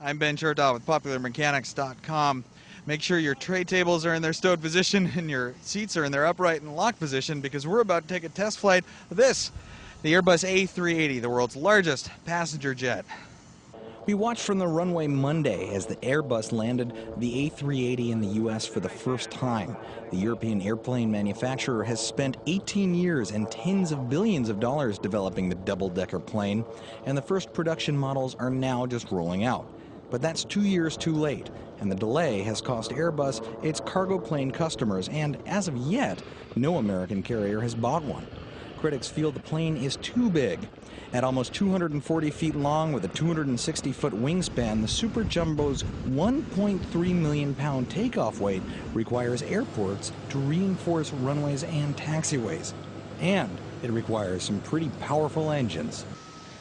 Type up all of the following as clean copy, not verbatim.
I'm Ben Chertoff with PopularMechanics.com. Make sure your tray tables are in their stowed position and your seats are in their upright and locked position, because we're about to take a test flight of this, the Airbus A380, the world's largest passenger jet. We watched from the runway Monday as the Airbus landed the A380 in the U.S. for the first time. The European airplane manufacturer has spent 18 years and tens of billions of dollars developing the double-decker plane, and the first production models are now just rolling out. But that's 2 years too late, and the delay has cost Airbus its cargo plane customers, and as of yet, no American carrier has bought one. Critics feel the plane is too big. At almost 240 feet long with a 260-foot wingspan, the Super Jumbo's 1.3 million pound takeoff weight requires airports to reinforce runways and taxiways. And it requires some pretty powerful engines.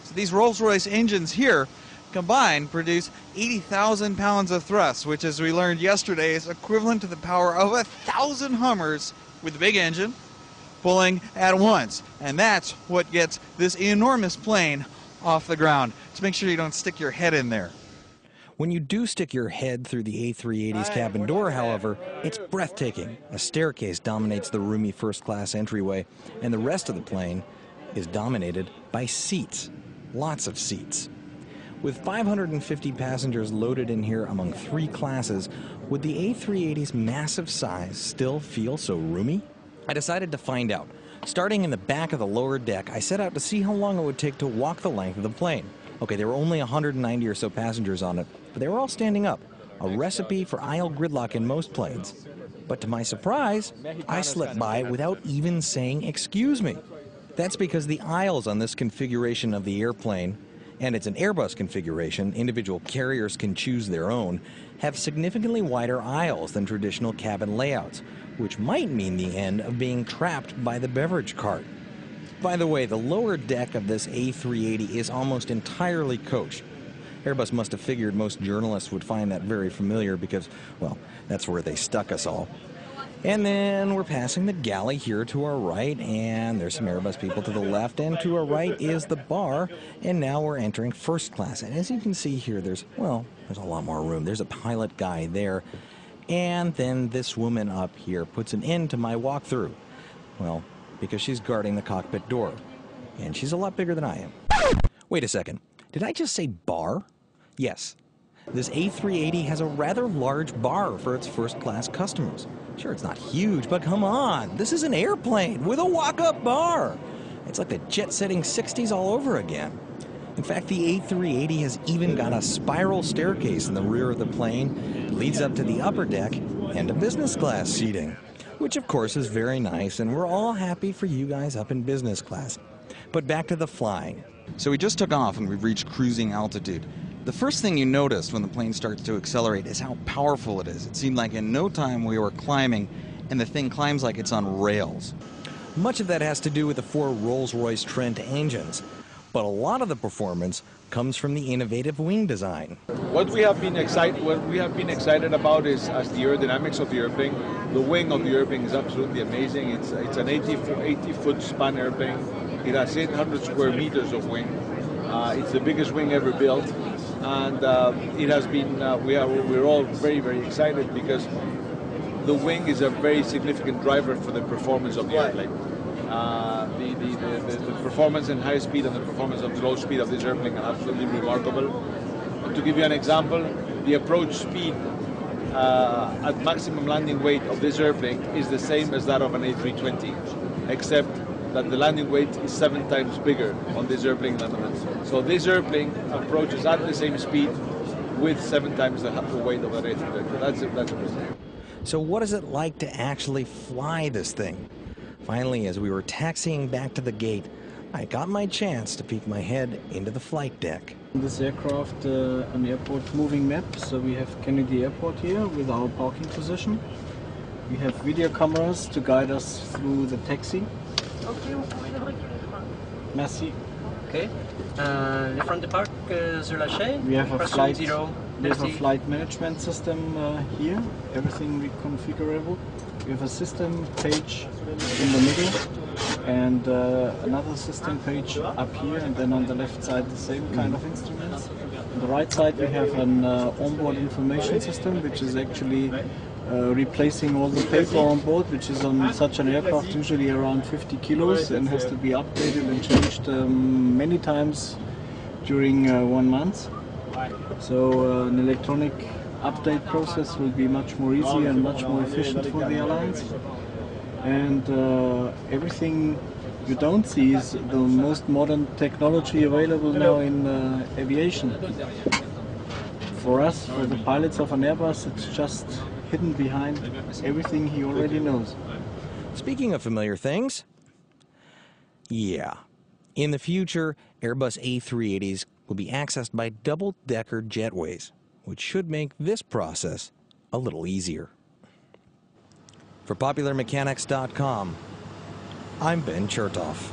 So these Rolls-Royce engines here combined produce 80,000 pounds of thrust, which, as we learned yesterday, is equivalent to the power of 1,000 Hummers with a big engine pulling at once. And that's what gets this enormous plane off the ground. Just make sure you don't stick your head in there. When you do stick your head through the A380's cabin door, however, it's breathtaking. A staircase dominates the roomy first-class entryway, and the rest of the plane is dominated by seats. Lots of seats. With 550 passengers loaded in here among 3 classes, would the A380's massive size still feel so roomy? I decided to find out. Starting in the back of the lower deck, I set out to see how long it would take to walk the length of the plane. Okay, there were only 190 or so passengers on it, but they were all standing up, a recipe for aisle gridlock in most planes. But to my surprise, I slipped by without even saying excuse me. That's because the aisles on this configuration of the airplane, and it's an Airbus configuration, individual carriers can choose their own, have significantly wider aisles than traditional cabin layouts, which might mean the end of being trapped by the beverage cart. By the way, the lower deck of this A380 is almost entirely coached. Airbus must have figured most journalists would find that very familiar because, well, that's where they stuck us all. And then we're passing the galley here to our right, and there's some Airbus people to the left, and to our right is the bar, and now we're entering first class. And as you can see here, there's a lot more room. There's a pilot guy there. And then this woman up here puts an end to my walkthrough. Well, because she's guarding the cockpit door. And she's a lot bigger than I am. Wait a second. Did I just say bar? Yes. This A380 has a rather large bar for its first-class customers. Sure, it's not huge, but come on. This is an airplane with a walk-up bar. It's like the jet-setting 60s all over again. In fact, the A380 has even got a spiral staircase in the rear of the plane. It leads up to the upper deck and to business class seating, which of course is very nice, and we're all happy for you guys up in business class. But back to the flying. So we just took off and we've reached cruising altitude. The first thing you noticed when the plane starts to accelerate is how powerful it is. It seemed like in no time we were climbing, and the thing climbs like it's on rails. Much of that has to do with the 4 Rolls-Royce Trent engines. But a lot of the performance comes from the innovative wing design. What we have been excited about is as the aerodynamics of the airplane. The wing of the airplane is absolutely amazing. It's an 80-foot span airplane. It has 800 square meters of wing. It's the biggest wing ever built, and it has been. We're all very, very excited because the wing is a very significant driver for the performance of the airplane. The performance in high speed and the performance of low speed of this airplane are absolutely remarkable. To give you an example, the approach speed at maximum landing weight of this airplane is the same as that of an A320, except that the landing weight is 7 times bigger on this airplane than on it. So this airplane approaches at the same speed with 7 times the weight of an A320. That's amazing. So what is it like to actually fly this thing? Finally, as we were taxiing back to the gate, I got my chance to peek my head into the flight deck. This aircraft, an airport moving map, so we have Kennedy Airport here with our parking position. We have video cameras to guide us through the taxi. Merci. Okay. From the park sur la chaise. We have a flight. Zero. We have a flight management system here. Everything reconfigurable. We have a system page in the middle and another system page up here, and then on the left side the same kind of instruments. On the right side we have an onboard information system, which is actually replacing all the paper on board, which is on such an aircraft usually around 50 kilos and has to be updated and changed many times during 1 month. So an electronic update process will be much more easy and much more efficient for the airlines. And everything you don't see is the most modern technology available now in aviation. For us, for the pilots of an Airbus, it's just hidden behind everything he already knows. Speaking of familiar things, yeah, in the future, Airbus A380s will be accessed by double-decker jetways, which should make this process a little easier. For PopularMechanics.com, I'm Ben Chertoff.